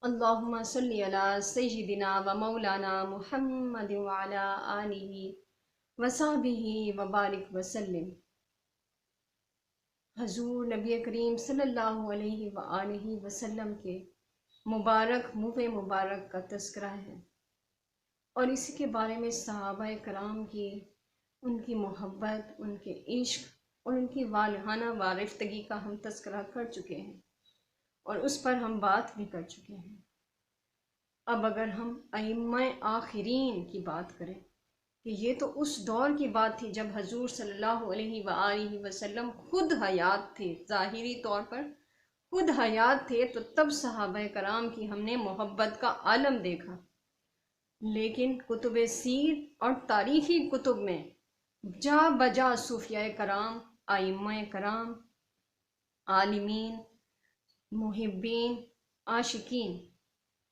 اللہم صلی علی سیدنا و مولانا محمد وعلی آلہ وصحبہ وبارک وسلم۔ حضور نبی کریم صلی اللہ علیہ وآلہ وسلم کے مبارک منہ مبارک کا تذکرہ ہے، اور اسی کے بارے میں صحابہ کرام کی ان کی محبت، ان کے عشق اور ان کی والہانہ وارفتگی کا ہم تذکرہ کر چکے ہیں، اور اس پر ہم بات بھی کر چکے ہیں۔ اب اگر ہم ائمہ آخرین کی بات کریں کہ یہ تو اس دور کی بات تھی جب حضور صلی اللہ علیہ وآلہ وسلم خود حیات تھے، ظاہری طور پر خود حیات تھے، تو تب صحابہ کرام کی ہم نے محبت کا عالم دیکھا۔ لیکن کتب سیر اور تاریخی کتب میں جا بجا صوفیاء کرام، ائمہ کرام، عالمین، محبین، عاشقین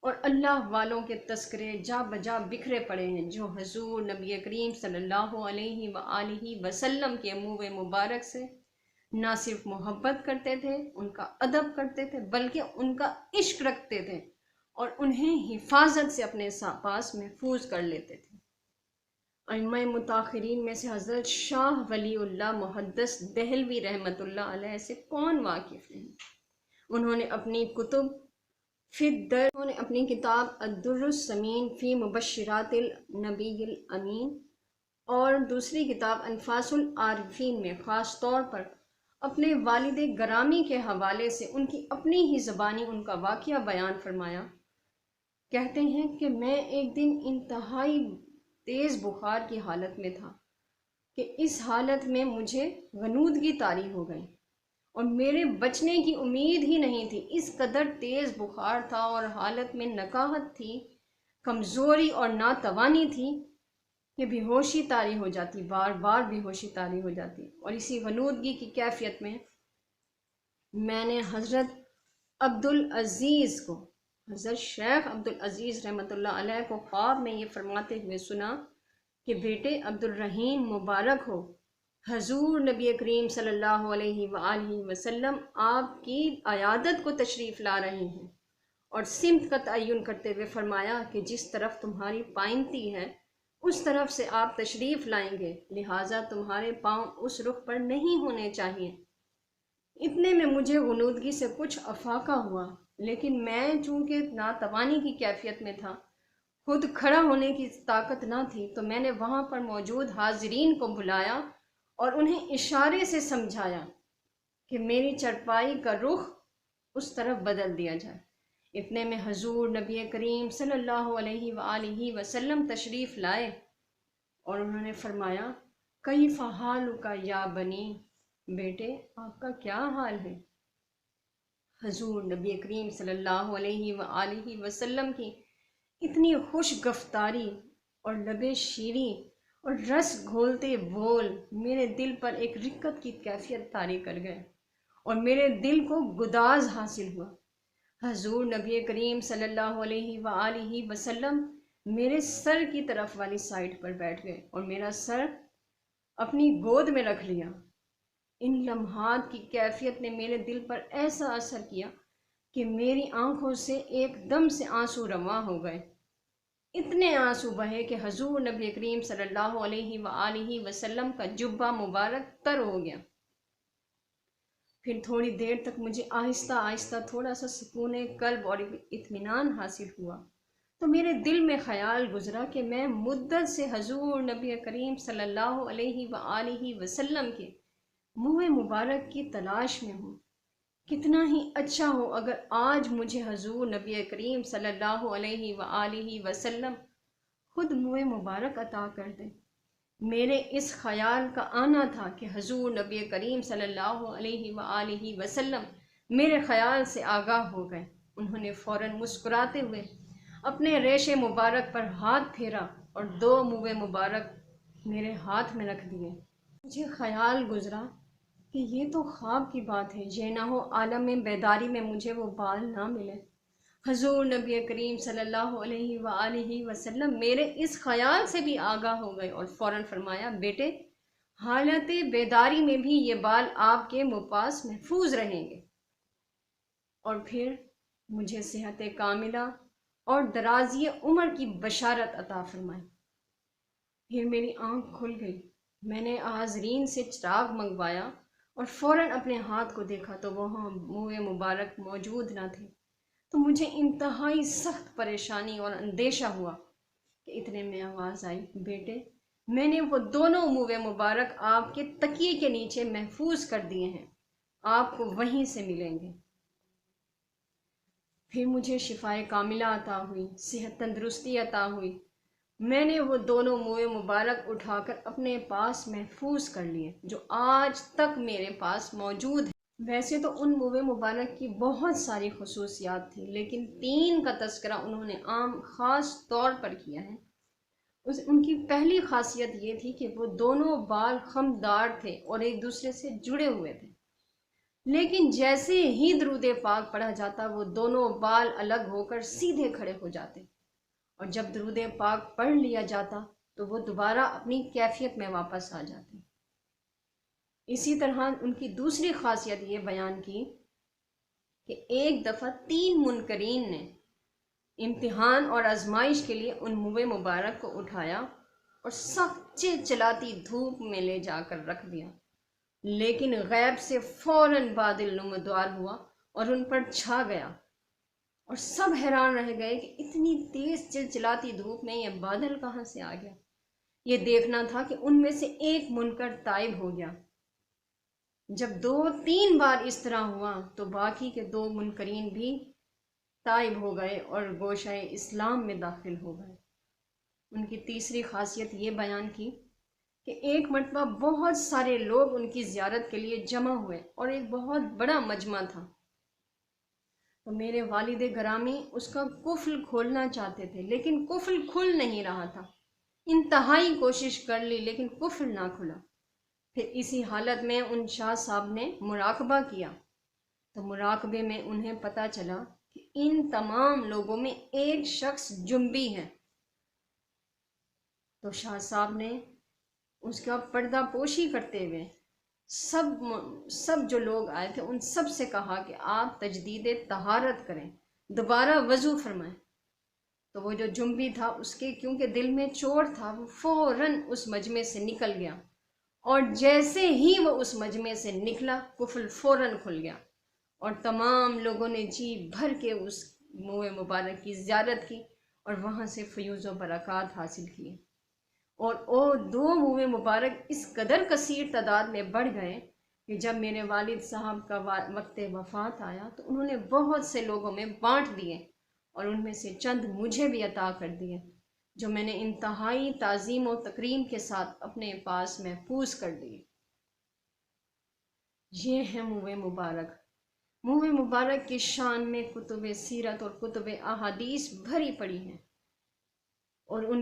اور اللہ والوں کے تذکرے جا بجا بکھرے پڑے ہیں، جو حضور نبی کریم صلی اللہ علیہ وآلہ وسلم کے منہ مبارک سے نہ صرف محبت کرتے تھے، ان کا ادب کرتے تھے، بلکہ ان کا عشق رکھتے تھے اور انہیں حفاظت سے اپنے پاس محفوظ کر لیتے تھے۔ ائمہ متاخرین میں سے حضرت شاہ ولی اللہ محدث دہلوی رحمۃ اللہ علیہ سے کون واقف نہیں؟ انہوں نے اپنی کتاب الدر الثمین فی مبشرات النبی الامین اور دوسری کتاب انفاس العارفین میں خاص طور پر اپنے والد گرامی کے حوالے سے ان کی اپنی ہی زبانی ان کا واقعہ بیان فرمایا۔ کہتے ہیں کہ میں ایک دن انتہائی تیز بخار کی حالت میں تھا کہ اس حالت میں مجھے غنودگی طاری ہو گئی اور میرے بچنے کی امید ہی نہیں تھی۔ اس قدر تیز بخار تھا اور حالت میں نکاہت تھی، کمزوری اور ناتوانی تھی کہ بے ہوشی طاری ہو جاتی، بار بار بے ہوشی طاری ہو جاتی۔ اور اسی غنودگی کی کیفیت میں میں نے حضرت عبدالعزیز کو، حضرت شیخ عبدالعزیز رحمۃ اللہ علیہ کو خواب میں یہ فرماتے ہوئے سنا کہ بیٹے عبد الرحیم مبارک ہو، حضور نبی کریم صلی اللہ علیہ وآلہ وسلم آپ کی عیادت کو تشریف لا رہے ہیں، اور سمت کا تعین کرتے ہوئے فرمایا کہ جس طرف تمہاری پائنتی ہے اس طرف سے آپ تشریف لائیں گے، لہٰذا تمہارے پاؤں اس رخ پر نہیں ہونے چاہیے۔ اتنے میں مجھے غنودگی سے کچھ افاقہ ہوا، لیکن میں چونکہ ناتوانی کی کیفیت میں تھا، خود کھڑا ہونے کی طاقت نہ تھی، تو میں نے وہاں پر موجود حاضرین کو بلایا اور انہیں اشارے سے سمجھایا کہ میری چرپائی کا رخ اس طرف بدل دیا جائے۔ اتنے میں حضور نبی کریم صلی اللہ علیہ وآلہ وسلم تشریف لائے اور انہوں نے فرمایا کیف حالک یا بنی، بیٹے آپ کا کیا حال ہے؟ حضور نبی کریم صلی اللہ علیہ وآلہ وسلم کی اتنی خوش گفتاری اور لب شیریں اور رس گھولتے بول میرے دل پر ایک رقت کی کیفیت طاری کر گئے اور میرے دل کو گداز حاصل ہوا۔ حضور نبی کریم صلی اللہ علیہ وآلہ وسلم میرے سر کی طرف والی سائڈ پر بیٹھ گئے اور میرا سر اپنی گود میں رکھ لیا۔ ان لمحات کی کیفیت نے میرے دل پر ایسا اثر کیا کہ میری آنکھوں سے ایک دم سے آنسو رواں ہو گئے۔ اتنے آنسو بہے کہ حضور نبی کریم صلی اللہ علیہ وآلہ وسلم کا جبہ مبارک تر ہو گیا۔ پھر تھوڑی دیر تک مجھے آہستہ آہستہ تھوڑا سا سکون قلب اور اطمینان حاصل ہوا، تو میرے دل میں خیال گزرا کہ میں مدت سے حضور نبی کریم صلی اللہ علیہ وآلہ وسلم کے منہ مبارک کی تلاش میں ہوں۔ کتنا ہی اچھا ہو اگر آج مجھے حضور نبی کریم صلی اللہ علیہ وآلہ وسلم خود منہ مبارک عطا کر دیں۔ میرے اس خیال کا آنا تھا کہ حضور نبی کریم صلی اللہ علیہ وآلہ وسلم میرے خیال سے آگاہ ہو گئے۔ انہوں نے فوراً مسکراتے ہوئے اپنے ریش مبارک پر ہاتھ پھیرا اور دو منہ مبارک میرے ہاتھ میں رکھ دیے۔ مجھے خیال گزرا کہ یہ تو خواب کی بات ہے، یہ نہ ہو عالم بیداری میں مجھے وہ بال نہ ملے۔ حضور نبی کریم صلی اللہ علیہ وآلہ وسلم میرے اس خیال سے بھی آگاہ ہو گئے اور فوراً فرمایا بیٹے حالت بیداری میں بھی یہ بال آپ کے پاس محفوظ رہیں گے۔ اور پھر مجھے صحت کاملہ اور درازی عمر کی بشارت عطا فرمائے۔ پھر میری آنکھ کھل گئی، میں نے حاضرین سے چراغ منگوایا اور فوراً اپنے ہاتھ کو دیکھا تو وہاں منہ مبارک موجود نہ تھے۔ تو مجھے انتہائی سخت پریشانی اور اندیشہ ہوا کہ اتنے میں آواز آئی، بیٹے میں نے وہ دونوں منہ مبارک آپ کے تکیے کے نیچے محفوظ کر دیے ہیں، آپ کو وہیں سے ملیں گے۔ پھر مجھے شفائے کاملہ عطا ہوئی، صحت تندرستی عطا ہوئی۔ میں نے وہ دونوں منہ مبارک اٹھا کر اپنے پاس محفوظ کر لیے جو آج تک میرے پاس موجود ہیں۔ ویسے تو ان منہ مبارک کی بہت ساری خصوصیات تھیں، لیکن 3 کا تذکرہ انہوں نے خاص طور پر کیا ہے۔ ان کی پہلی خاصیت یہ تھی کہ وہ دونوں بال خمدار تھے اور ایک دوسرے سے جڑے ہوئے تھے، لیکن جیسے ہی درود پاک پڑھا جاتا وہ دونوں بال الگ ہو کر سیدھے کھڑے ہو جاتے، اور جب درود پاک پڑھ لیا جاتا تو وہ دوبارہ اپنی کیفیت میں واپس آ جاتے۔ اسی طرح ان کی دوسری خاصیت یہ بیان کی کہ ایک دفعہ 3 منکرین نے امتحان اور آزمائش کے لیے ان منہ مبارک کو اٹھایا اور سخت چلچلاتی دھوپ میں لے جا کر رکھ دیا، لیکن غیب سے فوراً بادل نمودار ہوا اور ان پر چھا گیا، اور سب حیران رہ گئے کہ اتنی تیز چلچلاتی دھوپ میں یہ بادل کہاں سے آ گیا۔ یہ دیکھنا تھا کہ ان میں سے ایک منکر تائب ہو گیا۔ جب 2-3 بار اس طرح ہوا تو باقی کے 2 منکرین بھی تائب ہو گئے اور گوشہ اسلام میں داخل ہو گئے۔ ان کی تیسری خاصیت یہ بیان کی کہ ایک مرتبہ بہت سارے لوگ ان کی زیارت کے لیے جمع ہوئے اور ایک بہت بڑا مجمع تھا، تو میرے والد گرامی اس کا قفل کھولنا چاہتے تھے، لیکن قفل کھل نہیں رہا تھا۔ انتہائی کوشش کر لی لیکن قفل نہ کھلا۔ پھر اسی حالت میں ان شاہ صاحب نے مراقبہ کیا تو مراقبے میں انہیں پتہ چلا کہ ان تمام لوگوں میں ایک شخص جنبی ہے۔ تو شاہ صاحب نے اس کا پردہ پوشی کرتے ہوئے سب جو لوگ آئے تھے ان سب سے کہا کہ آپ تجدید طہارت کریں، دوبارہ وضو فرمائیں۔ تو وہ جو جنبی تھا اس کے کیونکہ دل میں چوٹ تھا وہ فوراً اس مجمع سے نکل گیا، اور جیسے ہی وہ اس مجمع سے نکلا قفل فوراً کھل گیا، اور تمام لوگوں نے جی بھر کے اس منہ مبارک کی زیارت کی اور وہاں سے فیوز و برکات حاصل کیے، اور وہ 2 منہ مبارک اس قدر کثیر تعداد میں بڑھ گئے کہ جب میرے والد صاحب کا وقت وفات آیا تو انہوں نے بہت سے لوگوں میں بانٹ دیے، اور ان میں سے چند مجھے بھی عطا کر دیے جو میں نے انتہائی تعظیم و تکریم کے ساتھ اپنے پاس محفوظ کر دیے۔ یہ ہے منہ مبارک۔ منہ مبارک کی شان میں کتب سیرت اور کتب احادیث بھری پڑی ہیں، اور ان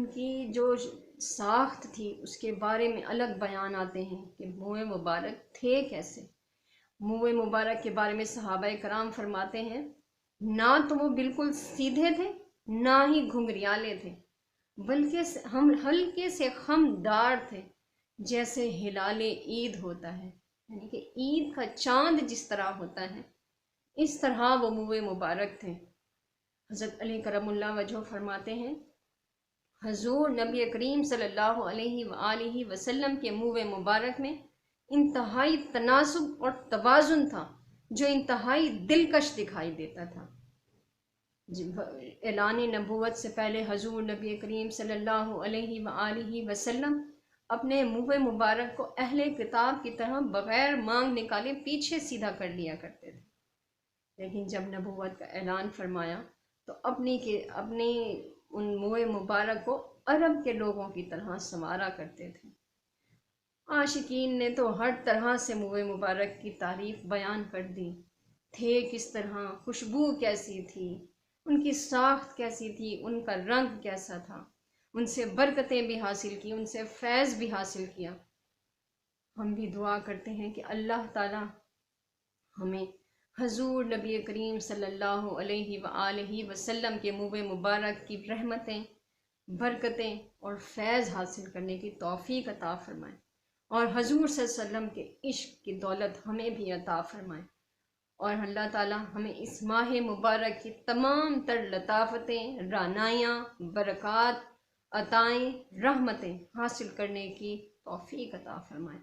کی جو ساخت تھی اس کے بارے میں الگ بیان آتے ہیں کہ منہ مبارک تھے کیسے۔ منہ مبارک کے بارے میں صحابہ کرام فرماتے ہیں نہ تو وہ بالکل سیدھے تھے نہ ہی گھنگریالے تھے، بلکہ ہم ہلکے سے خمدار تھے، جیسے ہلال عید ہوتا ہے، یعنی کہ عید کا چاند جس طرح ہوتا ہے اس طرح وہ منہ مبارک تھے۔ حضرت علی کرم اللہ وجہہ فرماتے ہیں حضور نبی کریم صلی اللہ علیہ وآلہ وسلم کے منہ مبارک میں انتہائی تناسب اور توازن تھا جو انتہائی دلکش دکھائی دیتا تھا۔ اعلان نبوت سے پہلے حضور نبی کریم صلی اللہ علیہ وآلہ وسلم اپنے منہ مبارک کو اہل کتاب کی طرح بغیر مانگ نکالے پیچھے سیدھا کر لیا کرتے تھے، لیکن جب نبوت کا اعلان فرمایا تو اپنی ان منہ مبارک کو عرب کے لوگوں کی طرح سنوارا کرتے تھے۔ عاشقین نے تو ہر طرح سے منہ مبارک کی تعریف بیان کر دی، تھے کس طرح، خوشبو کیسی تھی، ان کی ساخت کیسی تھی، ان کا رنگ کیسا تھا، ان سے برکتیں بھی حاصل کی، ان سے فیض بھی حاصل کیا۔ ہم بھی دعا کرتے ہیں کہ اللہ تعالی ہمیں حضور نبی کریم صلی اللہ علیہ وآلہ وسلم کے منہ مبارک کی رحمتیں، برکتیں اور فیض حاصل کرنے کی توفیق عطا فرمائے، اور حضور صلی اللہ علیہ وسلم کے عشق کی دولت ہمیں بھی عطا فرمائے۔ اور اللہ تعالی ہمیں اس ماہ مبارک کی تمام تر لطافتیں، رعنائیاں، برکات، عطائیں، رحمتیں حاصل کرنے کی توفیق عطا فرمائے،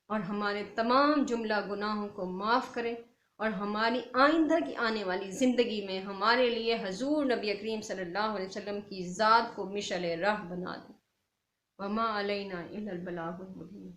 اور ہمارے تمام جملہ گناہوں کو معاف کرے، اور ہماری آئندہ کی آنے والی زندگی میں ہمارے لیے حضور نبی کریم صلی اللہ علیہ وسلم کی ذات کو مشعل راہ بنا دے۔ وما علینا الا البلاغ المبین۔